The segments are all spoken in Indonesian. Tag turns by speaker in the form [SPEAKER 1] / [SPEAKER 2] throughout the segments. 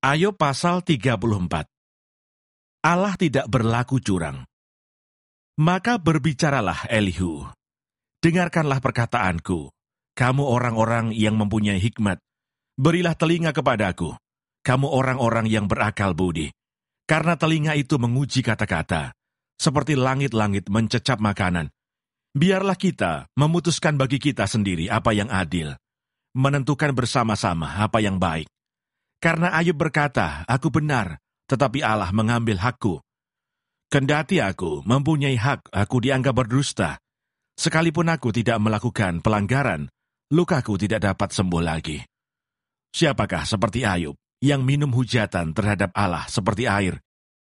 [SPEAKER 1] Ayub pasal 34. Allah tidak berlaku curang. Maka berbicaralah Elihu, dengarkanlah perkataanku, kamu orang-orang yang mempunyai hikmat, berilah telinga kepadaku, kamu orang-orang yang berakal budi, karena telinga itu menguji kata-kata, seperti langit-langit mencecap makanan. Biarlah kita memutuskan bagi kita sendiri apa yang adil, menentukan bersama-sama apa yang baik. Karena Ayub berkata, aku benar, tetapi Allah mengambil hakku. Kendati aku mempunyai hak, aku dianggap berdusta. Sekalipun aku tidak melakukan pelanggaran, lukaku tidak dapat sembuh lagi. Siapakah seperti Ayub, yang minum hujatan terhadap Allah seperti air,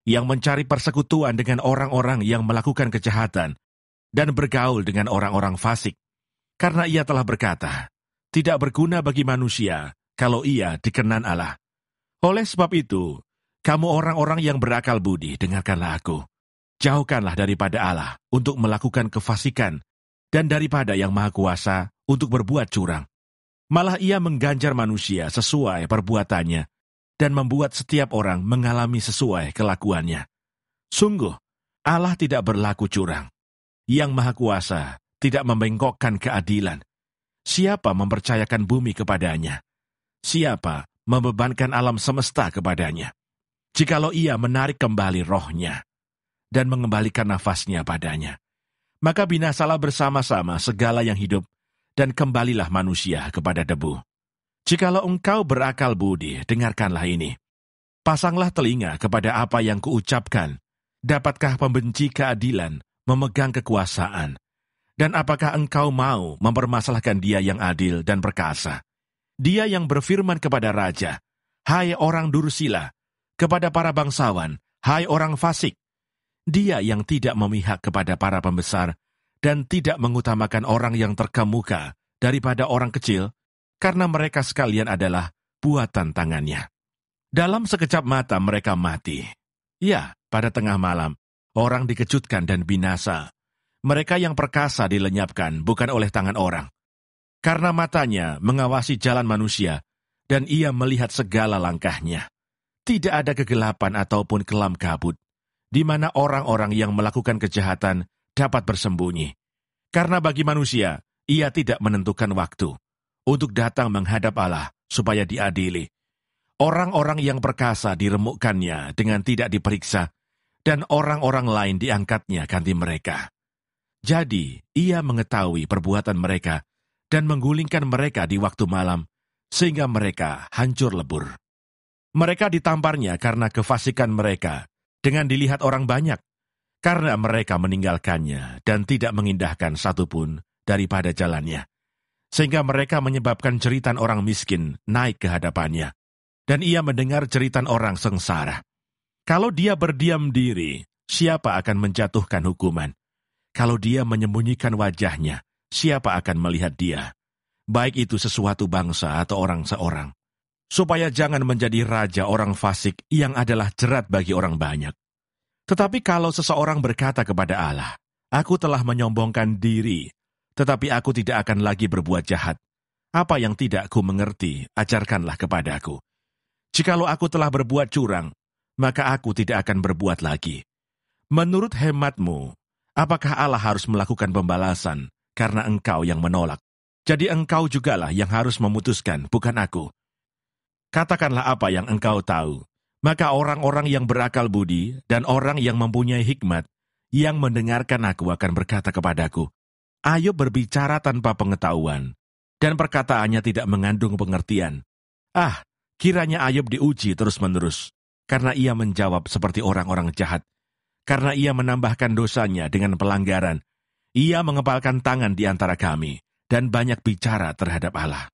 [SPEAKER 1] yang mencari persekutuan dengan orang-orang yang melakukan kejahatan, dan bergaul dengan orang-orang fasik? Karena ia telah berkata, tidak berguna bagi manusia, kalau ia dikenan Allah. Oleh sebab itu, kamu orang-orang yang berakal budi, dengarkanlah aku. Jauhkanlah daripada Allah untuk melakukan kefasikan, dan daripada yang Maha Kuasa untuk berbuat curang. Malah ia mengganjar manusia sesuai perbuatannya, dan membuat setiap orang mengalami sesuai kelakuannya. Sungguh, Allah tidak berlaku curang. Yang Maha Kuasa tidak membengkokkan keadilan. Siapa mempercayakan bumi kepadanya? Siapa membebankan alam semesta kepadanya? Jikalau ia menarik kembali rohnya dan mengembalikan nafasnya padanya, maka binasalah bersama-sama segala yang hidup dan kembalilah manusia kepada debu. Jikalau engkau berakal budi, dengarkanlah ini. Pasanglah telinga kepada apa yang kuucapkan. Dapatkah pembenci keadilan memegang kekuasaan? Dan apakah engkau mau mempermasalahkan dia yang adil dan perkasa? Dia yang berfirman kepada raja, hai orang Dursila, kepada para bangsawan, hai orang fasik. Dia yang tidak memihak kepada para pembesar, dan tidak mengutamakan orang yang terkemuka daripada orang kecil, karena mereka sekalian adalah buatan tangannya. Dalam sekejap mata mereka mati. Ya, pada tengah malam, orang dikejutkan dan binasa. Mereka yang perkasa dilenyapkan bukan oleh tangan orang. Karena matanya mengawasi jalan manusia, dan ia melihat segala langkahnya. Tidak ada kegelapan ataupun kelam kabut, di mana orang-orang yang melakukan kejahatan dapat bersembunyi. Karena bagi manusia, ia tidak menentukan waktu untuk datang menghadap Allah supaya diadili. Orang-orang yang perkasa diremukkannya dengan tidak diperiksa, dan orang-orang lain diangkatnya ganti mereka. Jadi, ia mengetahui perbuatan mereka, dan menggulingkan mereka di waktu malam, sehingga mereka hancur lebur. Mereka ditamparnya karena kefasikan mereka, dengan dilihat orang banyak, karena mereka meninggalkannya dan tidak mengindahkan satupun daripada jalannya. Sehingga mereka menyebabkan jeritan orang miskin naik ke hadapannya, dan ia mendengar jeritan orang sengsara. Kalau dia berdiam diri, siapa akan menjatuhkan hukuman? Kalau dia menyembunyikan wajahnya, siapa akan melihat dia? Baik itu sesuatu bangsa atau orang seorang. Supaya jangan menjadi raja orang fasik yang adalah jerat bagi orang banyak. Tetapi kalau seseorang berkata kepada Allah, aku telah menyombongkan diri, tetapi aku tidak akan lagi berbuat jahat. Apa yang tidak ku mengerti, ajarkanlah kepadaku. Jikalau aku telah berbuat curang, maka aku tidak akan berbuat lagi. Menurut hematmu, apakah Allah harus melakukan pembalasan karena engkau yang menolak? Jadi engkau jugalah yang harus memutuskan, bukan aku. Katakanlah apa yang engkau tahu. Maka orang-orang yang berakal budi dan orang yang mempunyai hikmat, yang mendengarkan aku akan berkata kepadaku, Ayub berbicara tanpa pengetahuan, dan perkataannya tidak mengandung pengertian. Ah, kiranya Ayub diuji terus-menerus, karena ia menjawab seperti orang-orang jahat. Karena ia menambahkan dosanya dengan pelanggaran, ia mengepalkan tangan di antara kami, dan banyak bicara terhadap Allah.